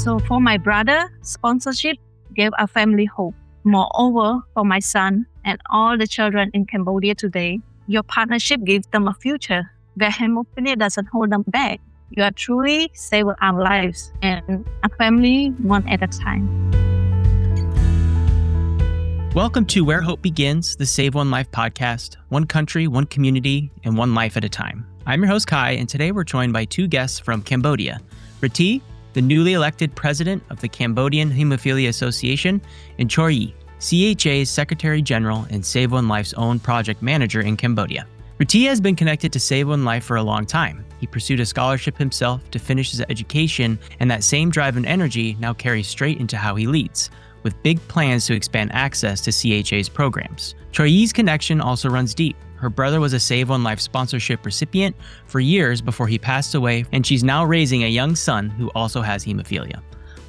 So for my brother, sponsorship gave our family hope. Moreover, for my son and all the children in Cambodia today, your partnership gives them a future where hemophilia doesn't hold them back. You are truly saving our lives and a family one at a time. Welcome to Where Hope Begins, the Save One Life podcast, one country, one community, and one life at a time. I'm your host, Kai, and today we're joined by two guests from Cambodia. Rithy, the newly elected president of the Cambodian Hemophilia Association, and Choryee, CHA's Secretary General and Save One Life's own project manager in Cambodia. Rithy has been connected to Save One Life for a long time. He pursued a scholarship himself to finish his education, and that same drive and energy now carries straight into how he leads, with big plans to expand access to CHA's programs. Choryee's connection also runs deep. Her brother was a Save One Life sponsorship recipient for years before he passed away, and she's now raising a young son who also has hemophilia,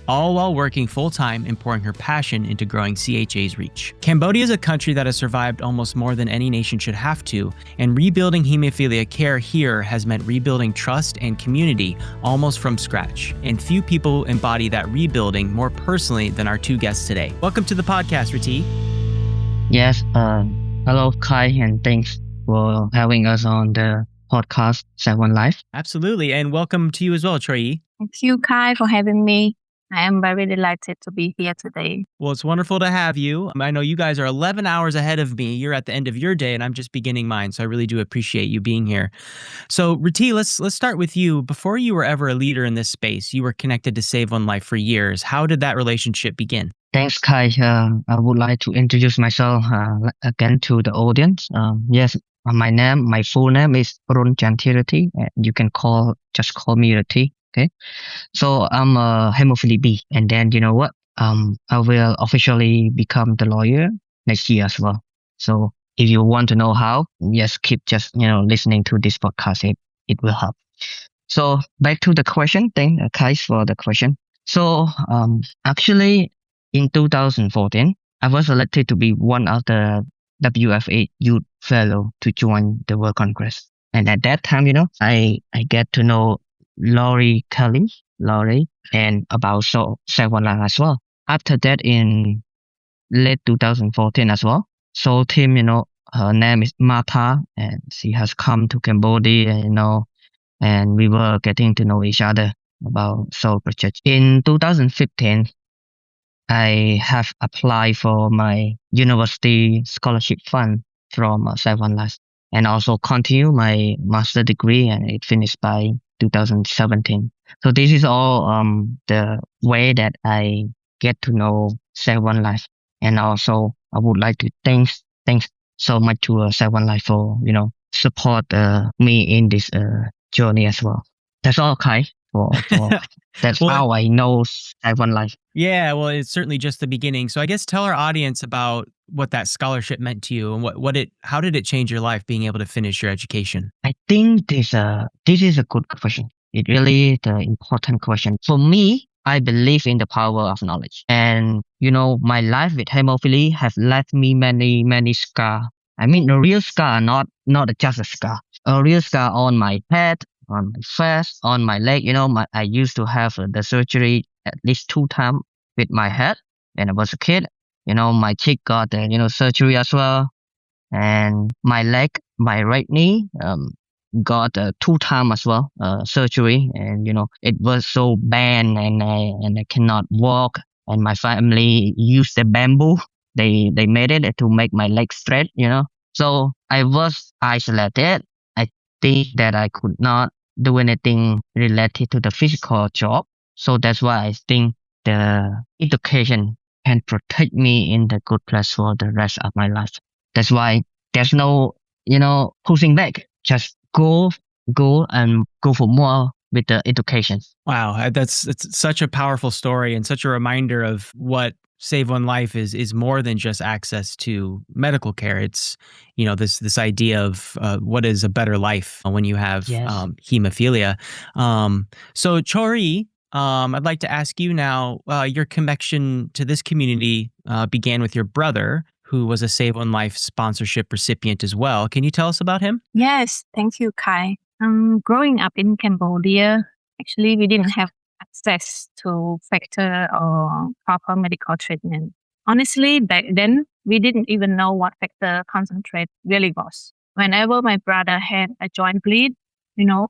all while working full-time and pouring her passion into growing CHA's reach. Cambodia is a country that has survived almost more than any nation should have to, and rebuilding hemophilia care here has meant rebuilding trust and community almost from scratch. And few people embody that rebuilding more personally than our two guests today. Welcome to the podcast, Rithy. Yes, hello Kai, and thanks for having us on the podcast Save One Life. Absolutely, and welcome to you as well, Choryee. Thank you, Kai, for having me. I am very delighted to be here today. Well, it's wonderful to have you. I know you guys are 11 hours ahead of me. You're at the end of your day, and I'm just beginning mine, so I really do appreciate you being here. So, Rithy, let's start with you. Before you were ever a leader in this space, you were connected to Save One Life for years. How did that relationship begin? Thanks, Kai. I would like to introduce myself again to the audience. Yes, my full name is Chanthearithy. You can just call me Rithy. Okay, so I'm a hemophilia B, and then you know what? I will officially become the lawyer next year as well. So if you want to know how, yes, keep just listening to this podcast. It will help. So back to the question. Thank Kai for the question. So actually in 2014, I was elected to be one of the WFA Youth Fellow to join the World Congress, and at that time, I get to know Laurie, and about Save One Life as well. After that, in late 2014 as well, so Tim, her name is Martha, and she has come to Cambodia, and we were getting to know each other about Soul Project. In 2015, I have applied for my university scholarship fund from Save One Life, and also continue my master degree, and it finished by 2017. So this is all the way that I get to know Save One Life, and also I would like to thanks so much to Save One Life for support me in this journey as well. That's all, Kai. That's how I know Save One Life. Yeah, well, it's certainly just the beginning. So I guess tell our audience about what that scholarship meant to you, and how did it change your life being able to finish your education? I think this is a good question. It really the important question. For me, I believe in the power of knowledge. And my life with hemophilia has left me many scars. I mean, a real scar, not just a scar. A real scar on my head, on my face, on my leg. I used to have the surgery at least 2 times with my head when I was a kid. My cheek got the surgery as well, and my leg, my right knee, got 2 times as well surgery, and it was so bad, and I cannot walk. And my family used the bamboo. They made it to make my leg straight. So I was isolated. I think that I could not do anything related to the physical job. So that's why I think the education can protect me in the good place for the rest of my life. That's why there's no, pushing back. Just go and go for more with the education. Wow, it's such a powerful story and such a reminder of what Save One Life is more than just access to medical care. It's this idea of what is a better life when you have hemophilia. So Choryee, I'd like to ask you now. Your connection to this community began with your brother, who was a Save One Life sponsorship recipient as well. Can you tell us about him? Yes, thank you, Kai. Growing up in Cambodia, actually, we didn't have a access to factor or proper medical treatment. Honestly, back then, we didn't even know what factor concentrate really was. Whenever my brother had a joint bleed,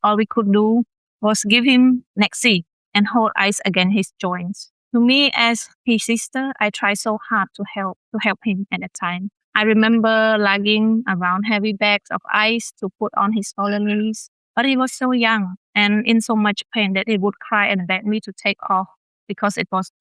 all we could do was give him Nexi and hold ice against his joints. To me, as his sister, I tried so hard to help him at the time. I remember lugging around heavy bags of ice to put on his swollen knees, but he was so young and in so much pain that he would cry and beg me to take off because it was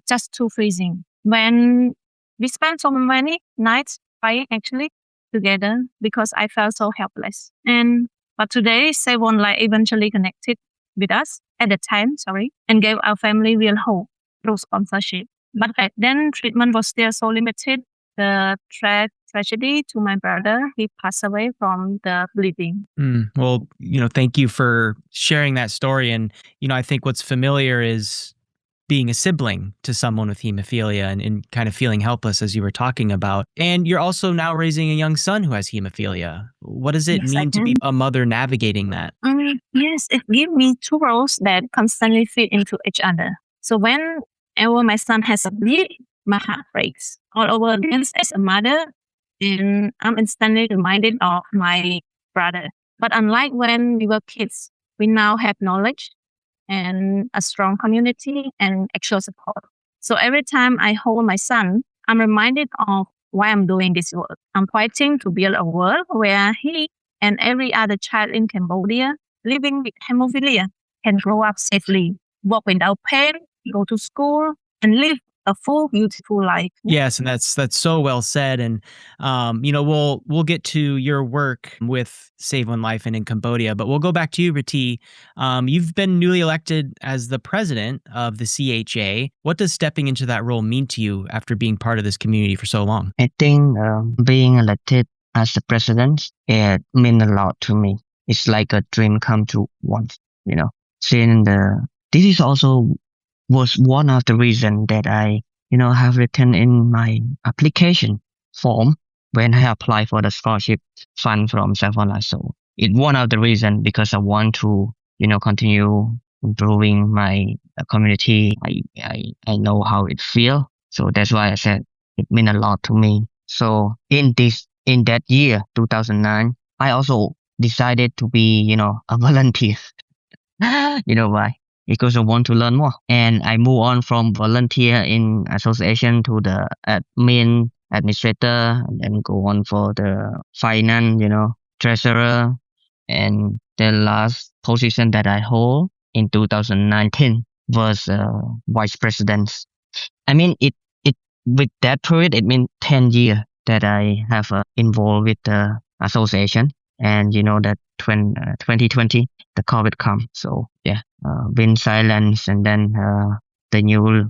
just too freezing. When we spent so many nights fighting actually together because I felt so helpless. But today, Savon Life eventually connected with us at the time, and gave our family real hope through sponsorship. But back then, treatment was still so limited. The tragedy to my brother, he passed away from the bleeding. Well, thank you for sharing that story. And, I think what's familiar is being a sibling to someone with hemophilia and kind of feeling helpless, as you were talking about. And you're also now raising a young son who has hemophilia. What does it mean to be a mother navigating that? Yes, it gives me two roles that constantly fit into each other. So whenever my son has a bleed, my heart breaks all over again as a mother, and I'm instantly reminded of my brother. But unlike when we were kids, we now have knowledge and a strong community and actual support. So every time I hold my son, I'm reminded of why I'm doing this work. I'm fighting to build a world where he and every other child in Cambodia living with hemophilia can grow up safely, walk without pain, go to school, and live a full, beautiful life. Yes, and that's so well said. And we'll get to your work with Save One Life and in Cambodia, but we'll go back to you, Rithy. You've been newly elected as the president of the CHA. What does stepping into that role mean to you after being part of this community for so long? I think being elected as the president, it meant a lot to me. It's like a dream come true once, Seeing this is also was one of the reasons that I, have written in my application form when I applied for the scholarship fund from Savon Life. So it's one of the reasons because I want to, continue improving my community. I know how it feels. So that's why I said it meant a lot to me. So in that year, 2009, I also decided to be, a volunteer. You know why? Because I want to learn more. And I move on from volunteer in association to the admin administrator, and then go on for the finance, treasurer. And the last position that I hold in 2019 was vice president. I mean, it with that period, it means 10 years that I have involved with the association. And that 2020, the COVID come. So yeah, been silence, and then the new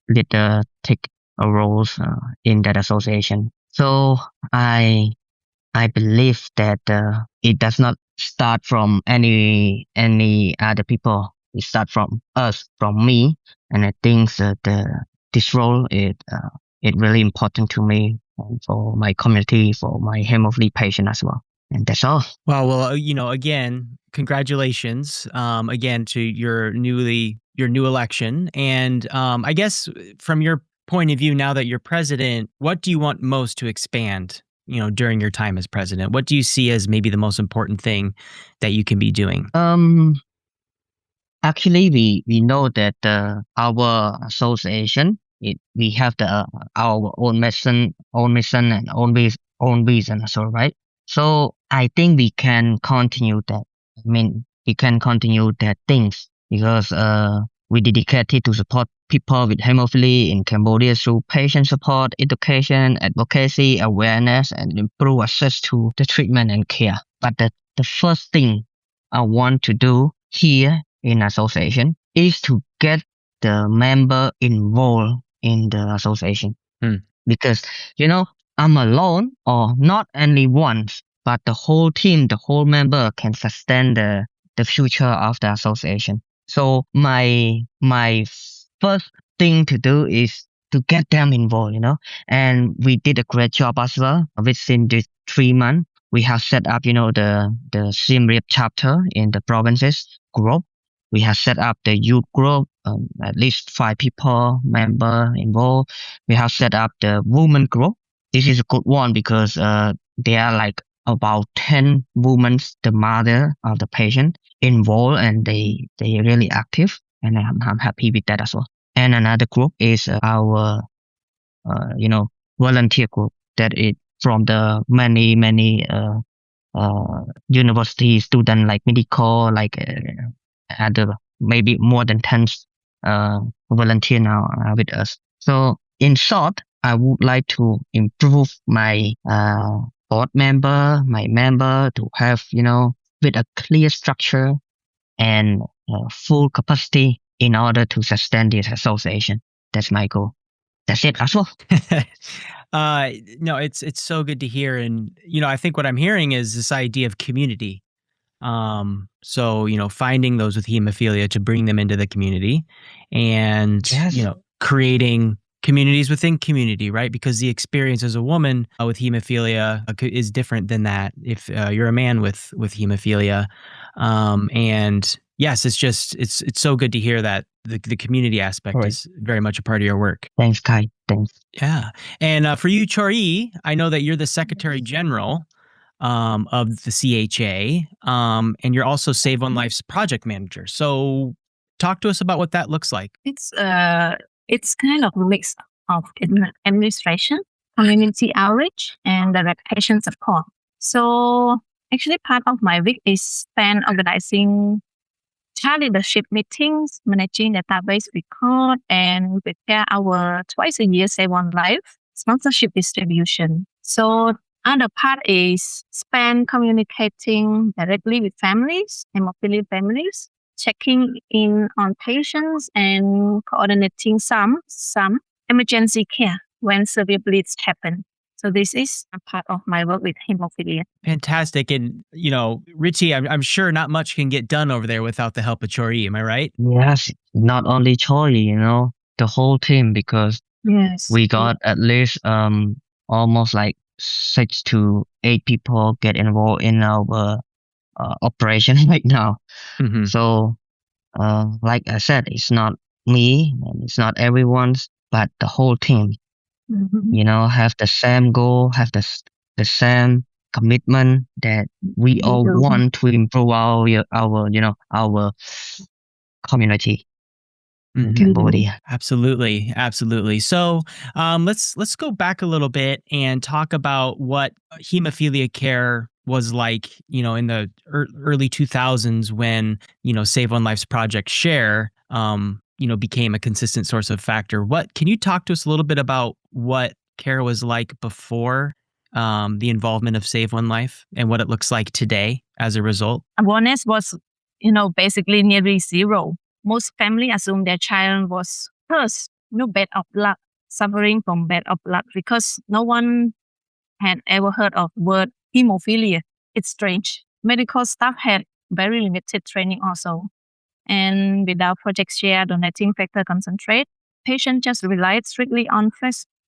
leader take a roles in that association. So I believe that it does not start from any other people. It start from us, from me, and I think that this role is really important to me, for my community, for my hemophilia patient as well. And that's all. Wow. Well, again, congratulations, again to your new election. And I guess from your point of view, now that you're president, what do you want most to expand, during your time as president? What do you see as maybe the most important thing that you can be doing? Actually, we know that our association, we have our own mission and own vision as well, right? So I think we can continue that. I mean, we can continue that things because we dedicated to support people with hemophilia in Cambodia through patient support, education, advocacy, awareness, and improve access to the treatment and care. But the first thing I want to do here in association is to get the member involved in the association. Because, I'm alone, or not only once, but the whole team, the whole member can sustain the future of the association. So my first thing to do is to get them involved, and we did a great job as well. Within the 3 months, we have set up, the Siem Reap chapter in the provinces group. We have set up the youth group, at least 5 people member involved. We have set up the women group. This is a good one because there are like about 10 women, the mother of the patient involved, and they really active, and I'm happy with that as well. And another group is our volunteer group that is from the many university student like medical, like other maybe more than 10 volunteer now with us. So in short, I would like to improve my board member, my member to have, with a clear structure and full capacity in order to sustain this association. That's my goal. That's it as well. No, it's so good to hear. And, I think what I'm hearing is this idea of community. So, finding those with hemophilia to bring them into the community and, Yes. creating communities within community, right? Because the experience as a woman with hemophilia is different than that if you're a man with hemophilia. And yes, it's so good to hear that the community aspect Right. is very much a part of your work. Thanks, Kai. Thanks. Yeah. And for you, Choryee, I know that you're the Secretary General of the CHA, and you're also Save One Life's project manager. So talk to us about what that looks like. It's kind of a mix of administration, community outreach, and direct patient support. So actually, part of my week is spent organizing child leadership meetings, managing database record, and prepare our twice a year Save One Life sponsorship distribution. So other part is spend communicating directly with families, hemophilia families, checking in on patients and coordinating some emergency care when severe bleeds happen. So this is a part of my work with hemophilia. Fantastic. And, Rithy, I'm sure not much can get done over there without the help of Choryee. Am I right? Yes, not only Choryee, the whole team, because Yes, we got at least almost like 6 to 8 people get involved in our operation right now. Mhm. So, like I said, it's not me and it's not everyone's, but the whole team. Have the same goal, have the same commitment that we all want to improve our community in Cambodia. Absolutely, absolutely. So let's go back a little bit and talk about what hemophilia care was like, in the early 2000s when Save One Life's Project Share, became a consistent source of factor. What can you talk to us a little bit about what care was like before the involvement of Save One Life and what it looks like today as a result? Awareness was, basically nearly zero. Most families assume their child was cursed, bad of luck, suffering from bad of luck, because no one had ever heard of word hemophilia. It's strange. Medical staff had very limited training also. And without Project Share donating factor concentrate, patients just relied strictly on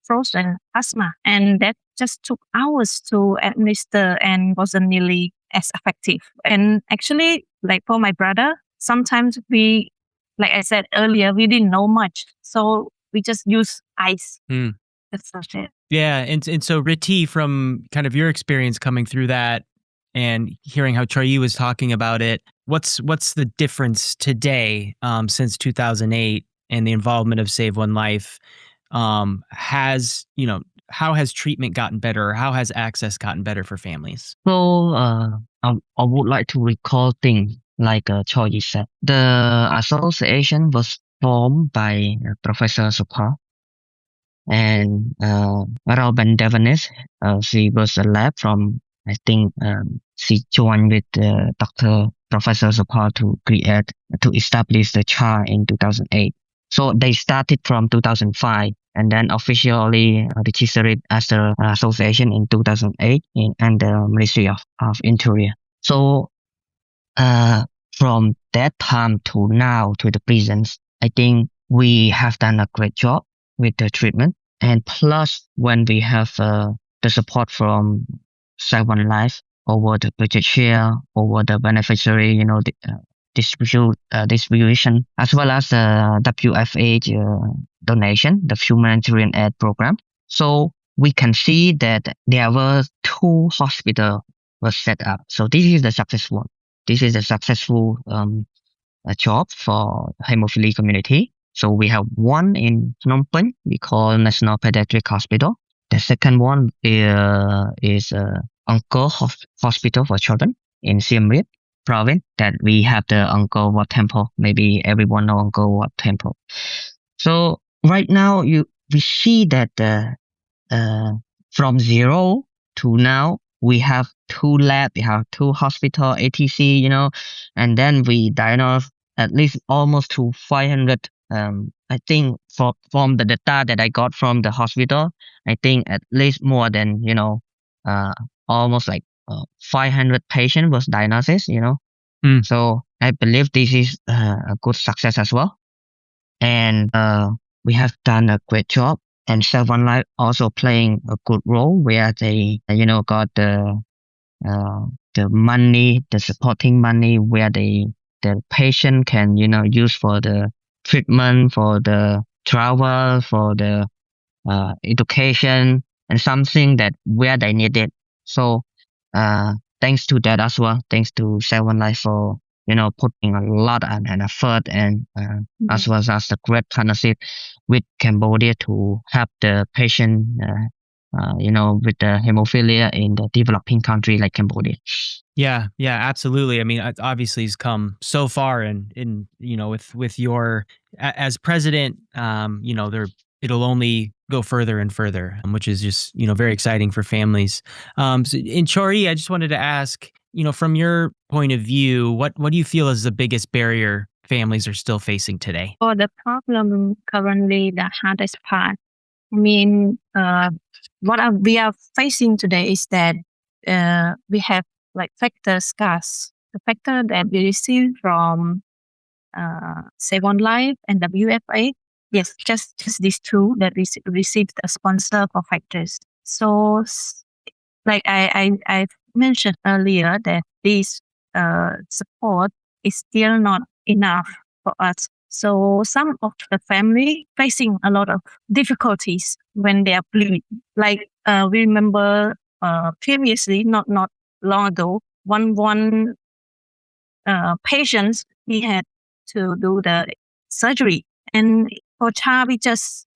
frozen plasma. And that just took hours to administer and wasn't nearly as effective. And actually, like for my brother, sometimes we, like I said earlier, we didn't know much. So we just use ice. That's it. Yeah. And so Rithy, from kind of your experience coming through that and hearing how Choryee was talking about it, what's the difference today since 2008 and the involvement of Save One Life? How has treatment gotten better, or how has access gotten better for families? So I would like to recall things like Choryee said. The association was formed by Professor Supha and Robin Devanis. She was a lab from, I think, she joined with Dr. Professor Supha to establish the CHA in 2008. So they started from 2005 and then officially registered as the association in 2008 in the Ministry of Interior. So from that time to now to the present, I think we have done a great job with the treatment. And plus, when we have the support from Save One Life over the budget share, over the beneficiary, distribution, as well as the WFH donation, the humanitarian aid program. So we can see that there were 2 hospitals were set up. So this is the successful one. This is a successful job for hemophilia community. So we have one in Phnom Penh, we call National Pediatric Hospital. The second one is Angkor Hospital for Children in Siem Reap province, that we have the Angkor Wat Temple. Maybe everyone know Angkor Wat Temple. So right now we see that from zero to now we have 2 labs, we have 2 hospital, ATC, and then we diagnose at least almost to 500. I think from the data that I got from the hospital, I think at least more than almost like 500 patient was diagnosed. Mm. So I believe this is a good success as well, and we have done a great job. And Save One Life also playing a good role where they got the money, the supporting money, where the patient can use for the treatment, for the travel, for the education, and something that where they need it. So thanks to that as well, thanks to Save One Life for putting a lot and effort, and as well as the great partnership with Cambodia to help the patient with the hemophilia in the developing country like Cambodia. Yeah, absolutely. I mean, obviously, he's come so far, and with your as president, it'll only go further and further, which is just very exciting for families. So in Choryee, I just wanted to ask, from your point of view, what do you feel is the biggest barrier families are still facing today? For the problem currently, the hardest part, I mean, we are facing today is that we have like factor scarce, the factor that we receive from Save On Life and WFA. Yes, just these 2 that we received a sponsor for factors. So like I mentioned earlier that this support is still not enough for us. So some of the family facing a lot of difficulties when they are bleeding. Like we remember previously, not long ago, one patient, he had to do the surgery, and for child we just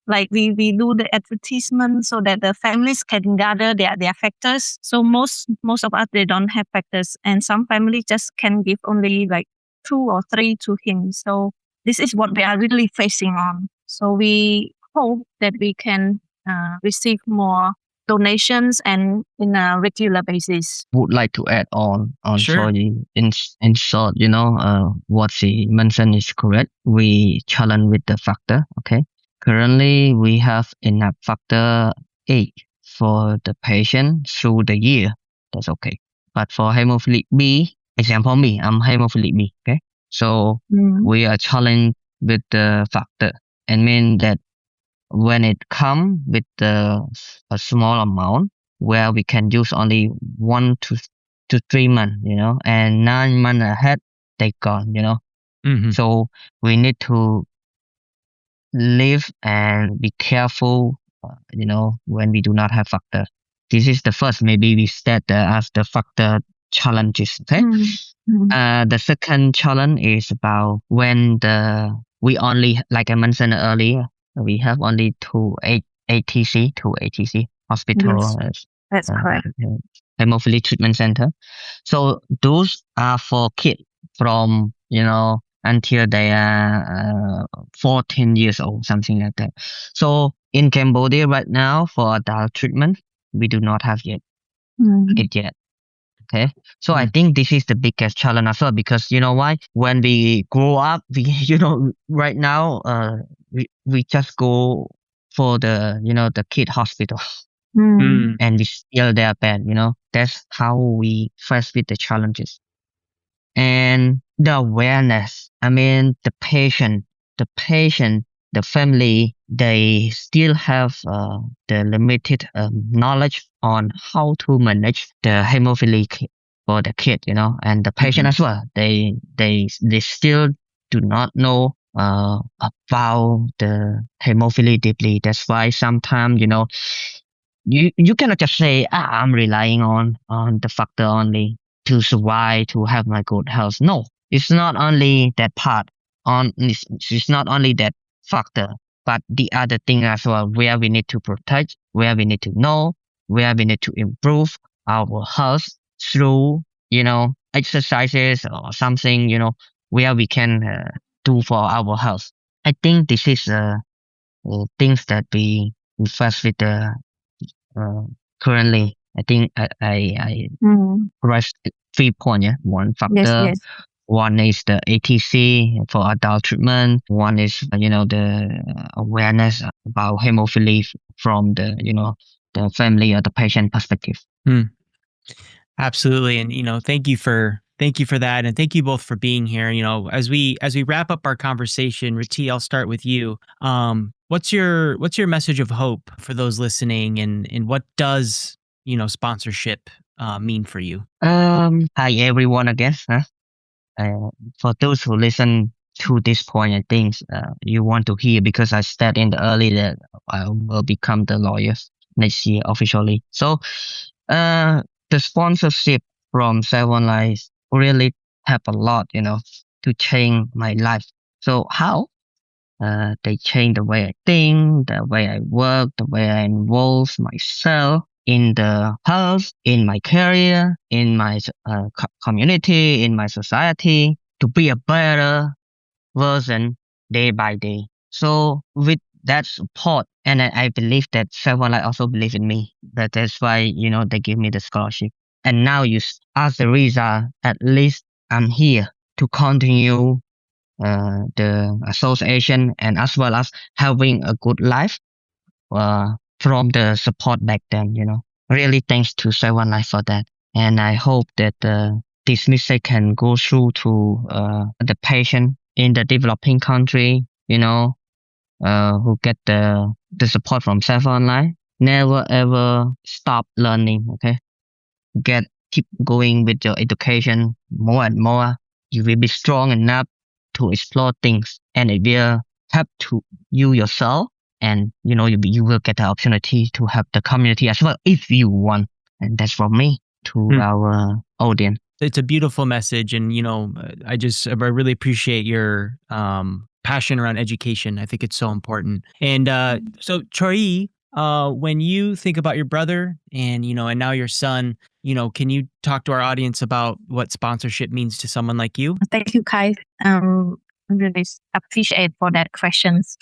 we do the advertisement so that the families can gather their factors. So most of us, they don't have factors, and some families just can give only like 2 or 3 to him. So this is what we are really facing on. So we hope that we can receive more donations and in a regular basis. Would like to add on Sure. Choryee. In short, what she mentioned is correct. We challenge with the factor. Okay, currently we have enough factor 8 for the patient through the year. That's okay. But for hemophilic B, example me, I'm hemophilic B. Okay, so we are challenged with the factor, and mean that when it come with a small amount where we can use only 1 to 3 months, and 9 months ahead they gone, Mm-hmm. So we need to live and be careful, when we do not have factor. This is the first, maybe we start as the factor challenges. Okay. The second challenge is about when we only, like I mentioned earlier, we have only 2 ATC hospital. Yes, that's correct. Hemophilia treatment center. So those are for kids from until they are 14 years old, something like that. So in Cambodia right now for adult treatment, we do not have it yet. Okay, so I think this is the biggest challenge as well, because you know why? When we grow up, we right now we just go for the kid hospital, and we still their bed. That's how we face with the challenges. And the awareness. I mean, the patient, the family, they still have the limited knowledge on how to manage the hemophilic for the kid, and the patient as well. They still do not know about the hemophilia deeply. That's why sometimes, you cannot just say, I'm relying on the factor only to survive, to have my good health. No, it's not only that part. It's not only that factor, but the other thing as well, where we need to protect, where we need to know, where we need to improve our health through, exercises or something, where we can do for our health. I think this is things that we face with currently. I think I raised 3 points. Yeah, one factor. Yes. One is the ATC for adult treatment. One is, the awareness about hemophilia from the family or the patient perspective. Absolutely. And, thank you for that. And thank you both for being here. As we wrap up our conversation, Rithy, I'll start with you. What's your message of hope for those listening, and what does, sponsorship mean for you? Hi everyone, I guess. For those who listen to this point, I think you want to hear, because I said in the early that I will become the lawyer next year officially. So, the sponsorship from Save One Life really help a lot, to change my life. So how? They change the way I think, the way I work, the way I involve myself in the health, in my career, in my community, in my society, to be a better version day by day. So with that support, and I believe that someone like also believe in me. That's why, they give me the scholarship. And now as the result, at least I'm here to continue the association, and as well as having a good life from the support back then, Really thanks to Save One Life for that. And I hope that this message can go through to the patient in the developing country, who get the support from Save One Life. Never ever stop learning, okay? Keep going with your education more and more. You will be strong enough to explore things, and it will help to you yourself, and you will get the opportunity to help the community as well if you want. And that's from me to our audience. It's a beautiful message, and I really appreciate your passion around education. I think it's so important. And so Choryee, when you think about your brother and and now your son, can you talk to our audience about what sponsorship means to someone like you? Thank you, Kai. Really appreciate for that questions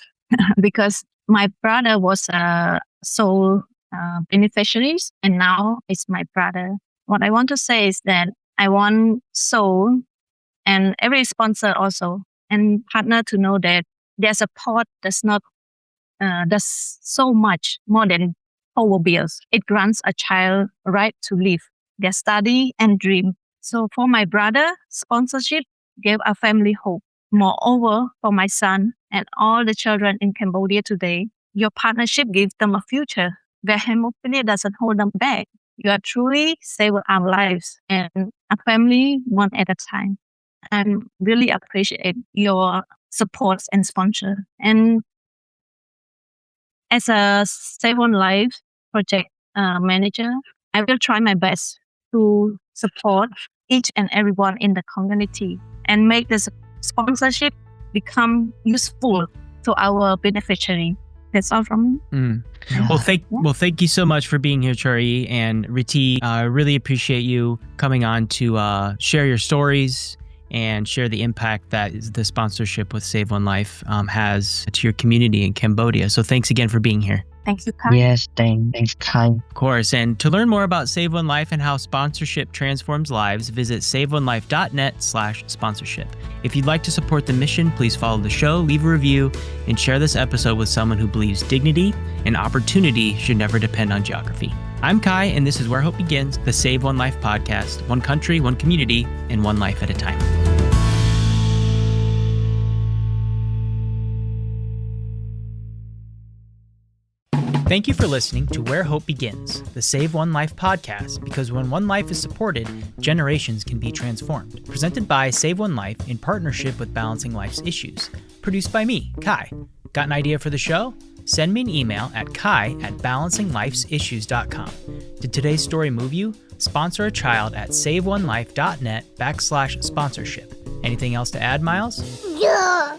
because my brother was a sole beneficiaries, and now it's my brother. What I want to say is that I want soul and every sponsor also and partner to know that their support does so much more than power bills. It grants a child right to live their study and dream. So for my brother, sponsorship gave a family hope. Moreover, for my son and all the children in Cambodia today, your partnership gives them a future where hemophilia doesn't hold them back. You are truly saving our lives and a family one at a time. I really appreciate your support and sponsor. And as a Save One Life project manager, I will try my best to support each and everyone in the community and make this sponsorship become useful to our beneficiary. That's all from me. Well, thank you so much for being here, Choryee and Rithy. I really appreciate you coming on to share your stories and share the impact that the sponsorship with Save One Life has to your community in Cambodia. So thanks again for being here. Thank you, Kai. Yes, thanks, Kai. Of course. And to learn more about Save One Life and how sponsorship transforms lives, visit saveonelife.net/sponsorship. If you'd like to support the mission, please follow the show, leave a review, and share this episode with someone who believes dignity and opportunity should never depend on geography. I'm Kai, and this is Where Hope Begins, the Save One Life podcast. One country, one community, and one life at a time. Thank you for listening to Where Hope Begins, the Save One Life podcast, because when one life is supported, generations can be transformed. Presented by Save One Life in partnership with Balancing Life's Issues. Produced by me, Kai. Got an idea for the show? Send me an email at kai@balancinglifesissues.com. Did today's story move you? Sponsor a child at saveonelife.net/sponsorship. Anything else to add, Miles? Yeah,